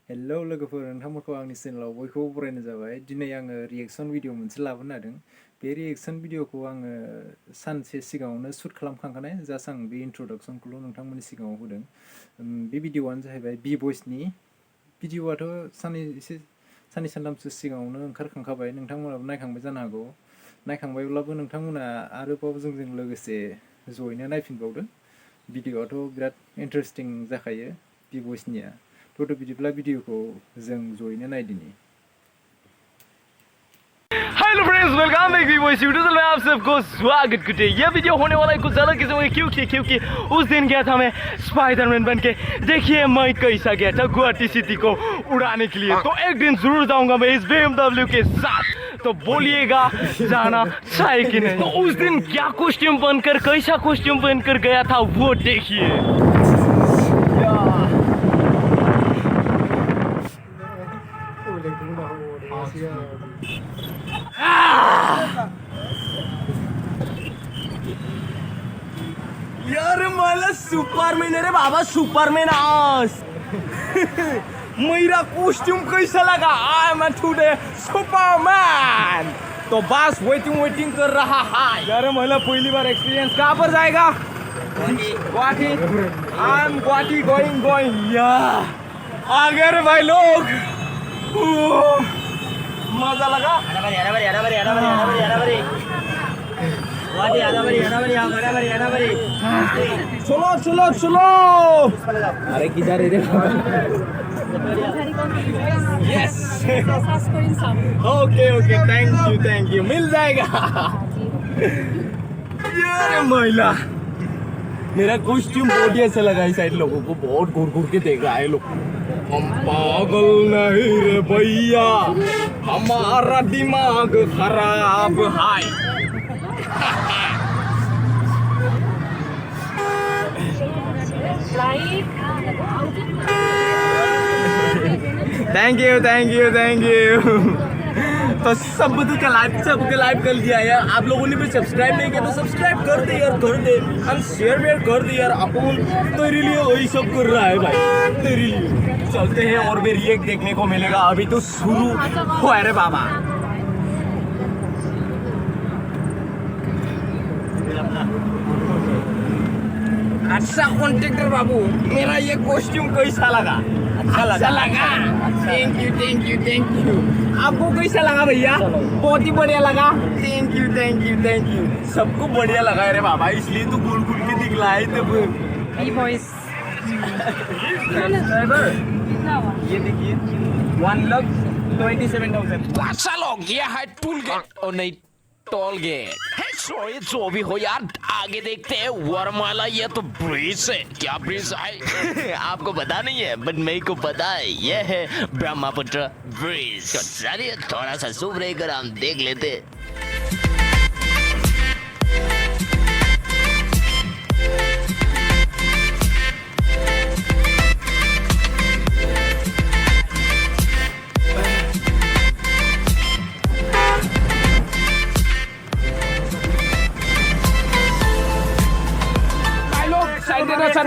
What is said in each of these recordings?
Hello लोगोफोर नोंथांमोनखौ आंनि चेनेलाव बयखौबो बरायनाय जाबाय। दिनै आङो रिएक्सन भिडिअ मोनसे लाबोनो हादों। बे रिएक्सन भिडिअखौ आङो सानसे सिगाङावनो शुट खालामखांखानाय, जास्ट आं बे इन्ट्रडक्सनखौल' नोंथांमोननि सिगाङाव होदों। बे भिडिअआनो जाहैबाय बि बयसनि भिडिअआथ' साननै सानथामसो सिगाङावनो ओंखारखांखाबाय, नोंथांमोनाबो नायखांबाय जानो हागौ। नायखांबायब्लाबो नोंथांमोना आरोबाव जोंजों लोगोसे जयैनो नायफिनबावदो। भिडिअआथ' बिराद इन्टारेस्टिं जाखायो बि बयसनिया। थ' बिदिब्ला भिडिअखौ जों जयैनो नायदिनि। Hello friends, welcome back WeVoice YouTube channel में आप सबको स्वागत करते हैं। यह वीडियो होने वाला है कुछ अलग किस्म का, क्योंकि उस दिन गया था मैं स्पाइडरमैन बन के। देखिए मैं कैसा गया था गुवाहाटी सिटी को उड़ाने के लिए। तो एक दिन जरूर जाऊंगा मैं इस BMW के साथ, तो बोलिएगा जाना चाहिए कि नहीं। तो उस दिन क्या कॉस्ट्यूम बनकर, कैसा कॉस्ट्यूम बनकर गया था वो देखिए। यार मला सुपरमैन रे बाबा, सुपरमैन आज मेरा कॉस्ट्यूम कैसा लगा? I am today Superman. तो बस वेटिंग कर रहा है यार। मला पहली बार एक्सपीरियंस। कहाँ पर जाएगा? Guwahati. I am Guwahati going या। आ गए रे भाई लोग, मजा लगा। चलो अरे किधर है रे? यस ओके थैंक यू मिल जाएगा। यार महिला, मेरा कॉस्ट्यूम बहुत ही अच्छा लगा। इस साइड लोगों को बहुत घूर के देख रहा है लोग। हम पागल नहीं रे भैया, हमारा दिमाग खराब है। Thank you. तो सबके लाइव कर दिया यार। आप लोगों ने भी सब्सक्राइब नहीं किया तो सब्सक्राइब कर दे यार, कर दे। हम शेयर कर दे यार। अपन तेरे लिए वही सब कर रहा है भाई, तेरे लिए। चलते हैं और भी रिएक्ट देखने को मिलेगा। अभी तो शुरू हुआ है रे बाबा। अच्छा कॉन्ट्रैक्टर बाबू, मेरा ये कॉस्ट्यूम कैसा लगा? अच्छा लगा। Thank you. आपको कैसा लगा भैया? बहुत ही बढ़िया लगा। Thank you. सबको बढ़िया लगा रे बाबा, इसलिए तो घूर के दिखलाए थे बी बॉयज। ये देखिए 1,27,000। चलो गया है टूल गेट और नहीं टोल गेट। सॉरी जो भी हो यार, आगे देखते हैं। वरमाला ये तो ब्रिज है। क्या ब्रिज है? आपको पता नहीं है, बट मेरे को पता है। ये है ब्रह्मपुत्र ब्रिज। तो चलिए थोड़ा सा शुभ रहकर हम देख लेते।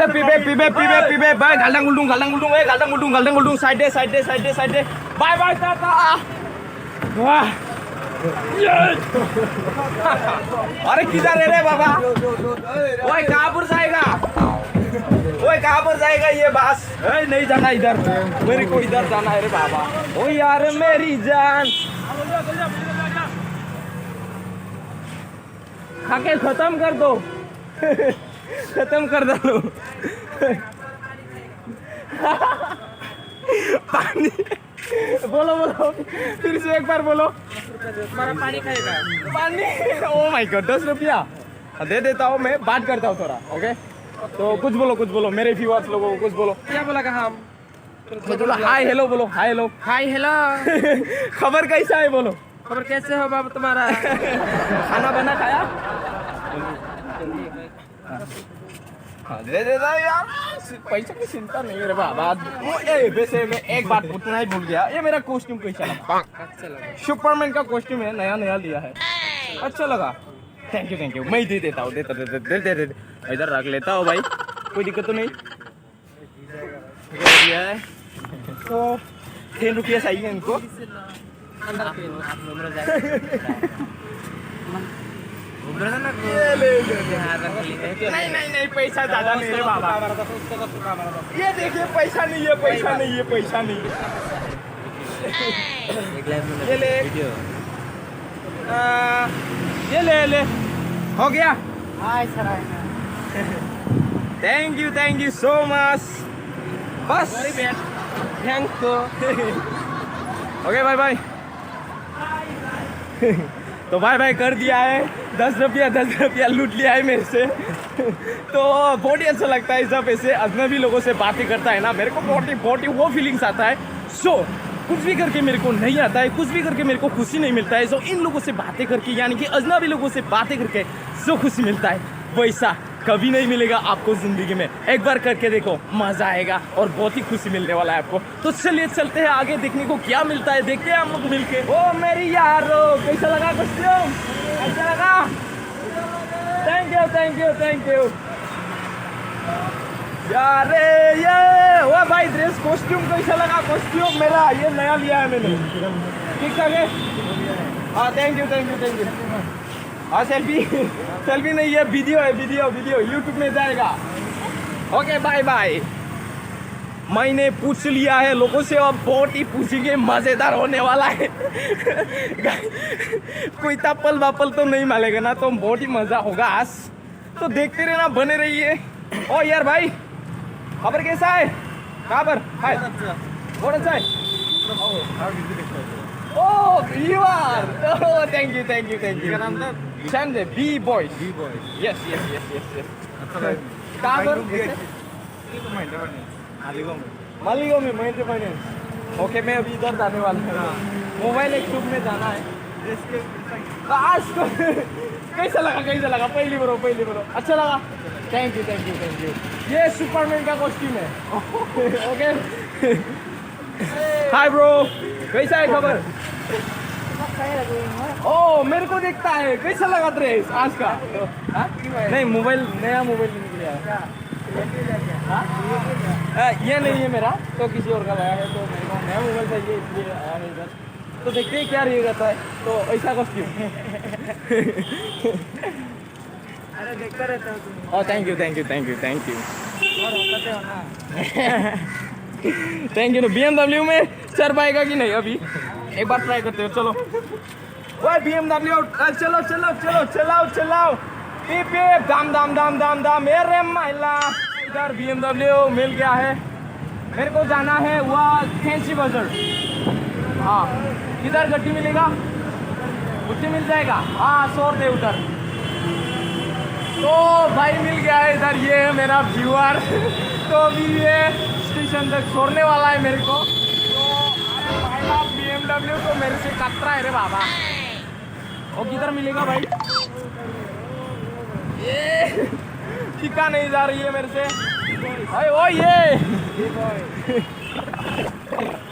पीबे भाई। गाल्डन गुल्डुंग साइड दे। बाय टाटा। वाह अरे किधर है रे बाबा? ओए कहाँ पर जाएगा ये बस? नहीं जाना इधर, मेरे को इधर जाना है रे बाबा। ओ यार मेरी जान, खाके खत्म कर दो। खत्म कर दो। पानी बोलो फिर से एक बार बोलो। तुम्हारा पानी खाएगा? पानी? ओ माय गॉड, 10 रुपया दे देता हूँ मैं। बात करता हूँ थोड़ा, ओके? तो कुछ बोलो मेरे व्यूअर्स लोगों को कुछ बोलो। क्या बोला कहा हम? हाय हेलो बोलो। Hi hello. खबर कैसा है बोलो? खबर कैसे हो बाबा तुम्हारा? खाना बना खाया? हाँ दे देता यार, पैसा की चिंता नहीं है रे बाबा। वैसे मैं एक बात पूछना ही भूल गया, ये मेरा कॉस्ट्यूम कैसा लगा? अच्छा लगा। सुपरमैन का कॉस्ट्यूम है, नया लिया है। अच्छा लगा। Thank you. मैं दे देता हूँ। दे इधर रख लेता हूँ भाई, कोई दिक्कत तो नहीं। तो 10 रुपया चाहिए इनको। नहीं पैसा ज्यादा नहीं है बाबा। ये देखिए पैसा नहीं है, पैसा नहीं है, पैसा नहीं है। ये ले, ये ले हो गया। Thank you so much. बस thank you. Okay bye bye. तो बाय कर दिया है। 10 रुपया लूट लिया है मेरे से। तो बहुत ही अच्छा लगता है जब ऐसे अजनबी लोगों से बातें करता है ना, मेरे को बहुत ही वो फीलिंग्स आता है। सो कुछ भी करके मेरे को नहीं आता है, कुछ भी करके मेरे को खुशी नहीं मिलता है। सो इन लोगों से बातें करके, यानी कि अजनबी लोगों से बातें करके जो खुशी मिलता है, वैसा कभी नहीं मिलेगा आपको जिंदगी में। एक बार करके देखो, मजा आएगा और बहुत ही खुशी मिलने वाला है आपको। तो चलिए चलते हैं आगे, देखने को क्या मिलता है, देखते हैं हम लोग मिलके। ओ मेरी यारो, कैसा लगा कॉस्ट्यूम? अच्छा लगा? Thank you. यार ये वो भाई ड्रेस कॉस्ट्यूम कैसा लगा? कॉस्ट्यूम मेरा ये नया लिया है मैंने। ठीक ठाक है? हाँ थैंक यू। हाँ सेल्फी नहीं, ये वीडियो है, वीडियो यूट्यूब में जाएगा। Okay bye. मैंने पूछ लिया है लोगों से, अब बहुत ही पूछेंगे, मजेदार होने वाला है। कोई तपल वापल तो नहीं मालेगा ना, तो बहुत ही मजा होगा आज। तो देखते रहना, बने रहिए। ओ यार भाई, खबर कैसा है? कहाँ पर? हाय, बहुत अच्छा है। Oh, you are. Oh, thank you. Chande, B-boy. Yes. कहाँ पर? मालीगांव में महिंद्रा फाइनेंस। ओके, मैं अभी इधर जाने वाला हूँ। मोबाइल एक शॉप में जाना है। आज तो कैसा लगा? पहली बार अच्छा लगा। Thank you. ये सुपरमैन का कॉस्ट्यूम है। ओके। हाय ब्रो, कैसा है खबर? ओ मेरे को देखता है, कैसा लगा ड्रेस आज का? नहीं, नया मोबाइल निकला है। ये नहीं है मेरा, तो किसी और का लगा है, तो मेरे को नया मोबाइल चाहिए, इसलिए आया मैं इधर। तो देखते हैं क्या रहेगा। तो ऐसा कॉस्ट्यूम। अरे देखता रहता हूँ। Thank you. Thank you. BMW में चल पाएगा कि नहीं अभी? एक बार ट्राई करते हो, चलो। ओए BMW, चलाओ। पीप दाम मेरे माइला। इधर BMW मिल गया है। मेरे को जाना है वह फैंसी बाजार। हाँ, किधर गड्डी मिलेगा? गुड्डी मिल जाएगा। हाँ, 100 दे उधर। तो भाई मिल गया है इधर। ये है मेरा व्यूअर। तो अभी ये स्टेशन तक छोड़ने वाला है मेरे को। तो भाई BMW तो मेरे से कतरा है रे बाबा। और किधर मिलेगा भाई? ये टिका नहीं जा रही है मेरे से। भाई ओ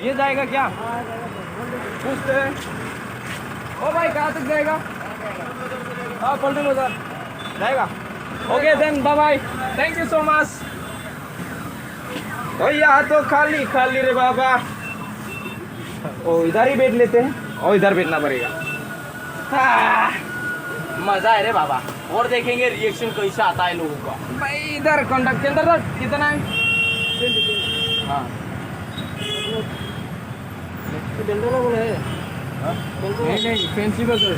ये जाएगा क्या? पूछते हैं। ओ भाई कहाँ तक जाएगा? हाँ, पलटन बाजार जाएगा। Okay then, bye bye. Thank you so much. ओ यहाँ तो खाली रे बाबा। ओ इधर ही बैठ लेते हैं। और इधर बैठना पड़ेगा। मजा है रे बाबा। और देखेंगे रिएक्शन कैसा आता है लोगों का। भाई इधर कंडक्ट के अंदर कितना है? हाँ, नहीं फैंसी बाजार।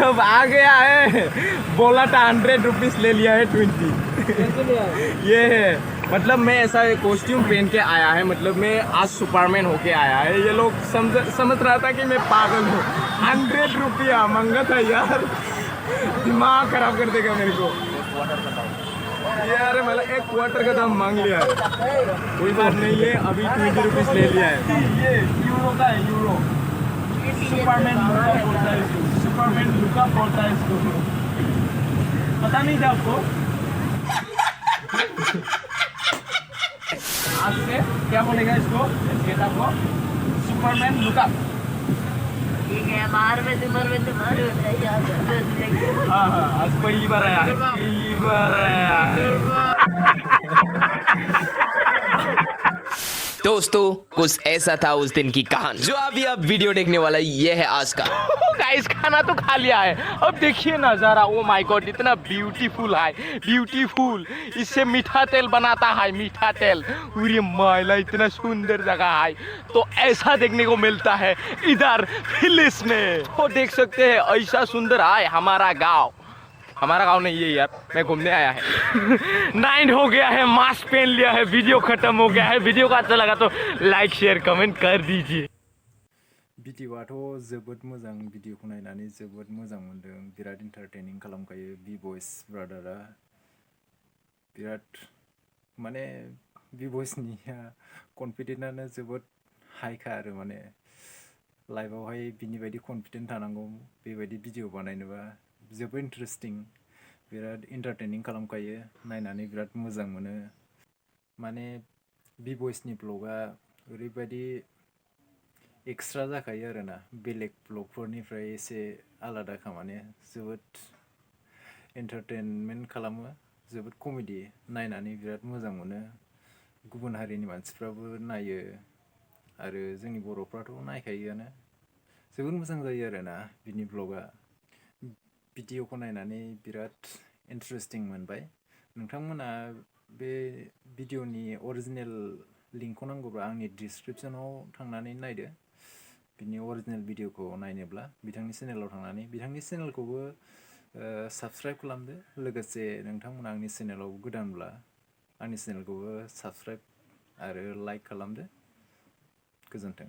अब आ गया है। बोला था 100 रुपीज, ले लिया है 20। ये है, मतलब मैं ऐसा कॉस्ट्यूम पहन के आया है, मतलब मैं आज सुपरमैन होके आया है। ये लोग समझ रहा था कि मैं पागल हूँ। 100 रुपया मांगा था यार, दिमाग खराब कर देगा मेरे को यार। मतलब एक क्वार्टर का दाम मांग लिया है। कोई बात नहीं है, अभी 20 रुपीज ले लिया है। ये यूरो का है, यूरो। सुपरमैन लुका बोलता है इसको। पता नहीं था आपको? आज से क्या बोलेगा इसको, इस गेटअप को? सुपरमैन लुका। ठीक है, बाहर में तुम्हारे यहाँ से हाँ आज पहिली बार आया है, पहिली बार आया दोस्तों कुछ ऐसा था उस दिन की कहानी जो अभी आप वीडियो देखने वाला ये है आज का। गाइस खाना तो खा लिया है, अब देखिए नजारा। ओ माय गॉड इतना ब्यूटीफुल है, ब्यूटीफुल। इससे मीठा तेल बनाता है, मीठा तेल। पूरी मायला इतना सुंदर जगह है, तो ऐसा देखने को मिलता है इधर हिल्स में। तो देख सकते हैं ऐसा सुंदर है हमारा गांव। हमारा गांव नहीं है यार, मैं घूमने आया है। 9 हो गया है, मास्क पहन लिया है, वीडियो खत्म हो गया है। वीडियो का अच्छा लगा तो लाइक शेयर कमेंट कर दीजिए। भिडिअ'आथ' जोबोद मोजां, भिडिअ'खौ नायनानै जोबोद मोजां मोन्दों, बिराद इन्टारटेनिं खालामखायो बि बयस ब्रादारा। बिराद माने बि बयसनिया कनफिडेन्टआनो जोबोद हाइखा आरो माने लाइफआवहाय बिनि बायदि कनफिडेन्ट थानांगौ बेबायदि भिडिअ' बानायनोबा। जोबोद इन्टारेस्टिं, बिराद इन्टारटेनिं खालामखायो, नायनानै बिराद मोजां मोनो। माने बि बयसनि ब्लगआ ओरैबायदि एक्सट्रा जाखायो आरोना, बेलेग ब्लगफोरनिफ्राय एसे आलादाखा। माने जोबोद एन्टारटेनमेन्ट खालामो, जोबोद कमेडि, नायनानै बिराद मोजां मोनो। गुबुन हारिनि मानसिफ्राबो नायो आरो जोंनि बर'फ्राथ' नायखायोआनो। जोबोद मोजां जायो आरोना बिनि ब्लगआ। भिडिअ'खौ नायनानै बिराद इन्टारेस्टिं मोनबाय। नोंथांमोना बे भिडिअ'नि अरिजिनेल लिंकखौ नांगौब्ला आंनि डिसक्रिपसनाव थांनानै नायदो। बिनि अरिजिनेल भिडिअ'खौ नायनोब्ला बिथांनि चेनेलाव थांनानै बिथांनि चेनेलखौबो साबस्क्राइब खालामदो। लोगोसे नोंथांमोना आंनि चेनेलाव गोदानब्ला आंनि चेनेलखौबो साबस्क्राइब आरो लाइक खालामदो। गोजोन्थों।